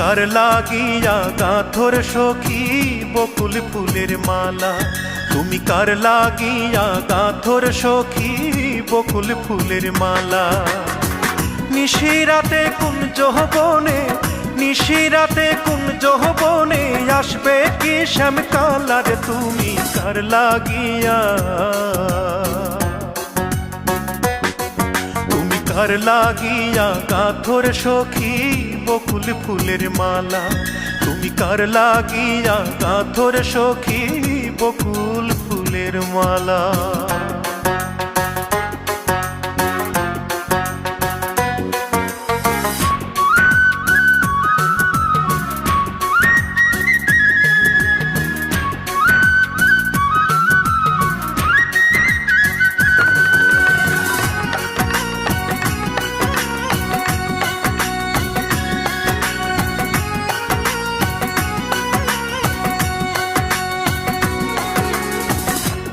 কার লাগিয়া গাথর সখী বকুল ফুলের মালা, তুমি কার লাগিয়া গাথর সখী বকুল ফুলের মালা। নিশিরাতে কুঞ্জ বনে, নিশিরাতে কুঞ্জ বনে আসবে কি শ্যাম কালার, তুমি কার লাগিয়া, তুমি কার লাগিয়া গাথর সখী বকুল ফুলের মালা, তুমি কার লাগিয়া গাথর সখী বকুল ফুলের মালা।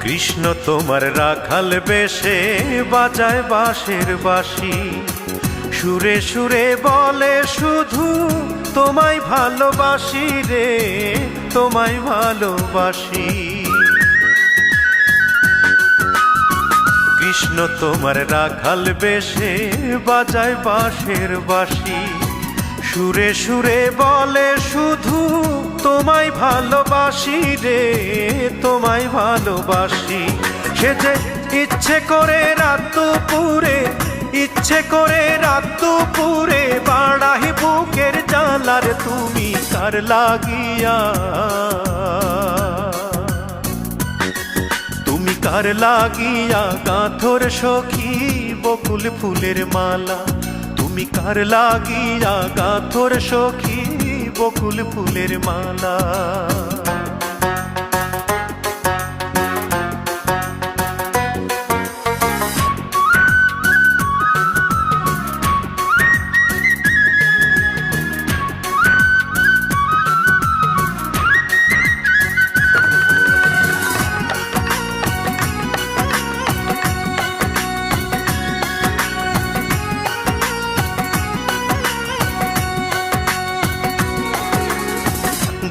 কৃষ্ণ তোমার রাখাল বেশে বাজায় বাঁশের বাঁশি, সুরে সুরে বলে শুধু তোমায় ভালোবাসি রে, তোমায় ভালোবাসি। কৃষ্ণ তোমার রাখাল বেশে বাজায় বাঁশের বাঁশি, সুরে সুরে বলে শুধু তোমায় ভালোবাসি রে, তোমায় ভালোবাসি। সে যে ইচ্ছে করে রাত দুপুরে, ইচ্ছে করে রাত দুপুরে বাড়াই বুকের জ্বালার, তুমি কার লাগিয়া, তুমি কার লাগিয়া গাথর সখী বকুল ফুলের মালা, তুমি কার লাগিয়া গাথর সখী বকুল ফুলের মালা।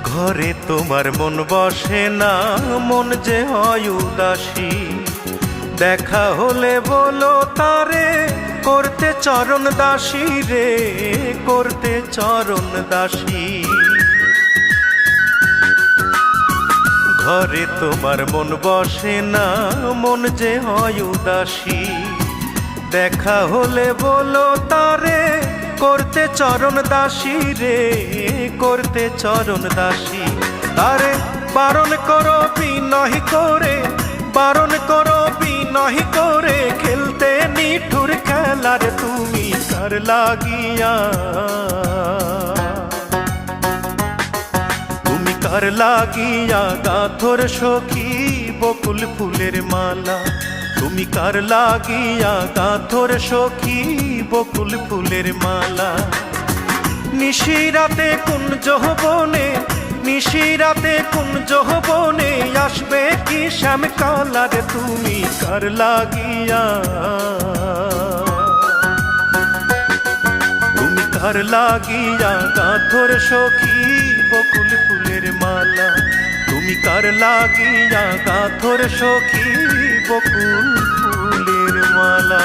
ঘরে তোমার মন বসে না, মন যে হয় উদাসী, দেখা হলে বলো তারে করতে চরণ দাসী রে, করতে চরণ দাসী। ঘরে তোমার মন বসে না, মন যে হয় উদাসী, দেখা হলে বলো তারে করতে চরণ দাসী রে, করতে চরণ দাসী। তারে বারণ করো বিনয় করে, বারণ করো বিনয় করে খেলতে নিঠুর খেলার, তুমি কার লাগিয়া, তুমি কার লাগিয়া গাথর সখী বকুল ফুলের মালা, তুমি কার লাগিয়া গাথর সখী বকুল ফুলের মালা। নিশিরাতে কুঞ্জ বনে, নিশিরাতে কুঞ্জ বনে আসবে কি শ্যাম কালার, তুমি কার লাগিয়া, তুমি কার লাগিয়া গাথর সখী বকুল ফুলের মালা, তুমি কার লাগিয়া গাথর সখী বকুল ফুলের মালা।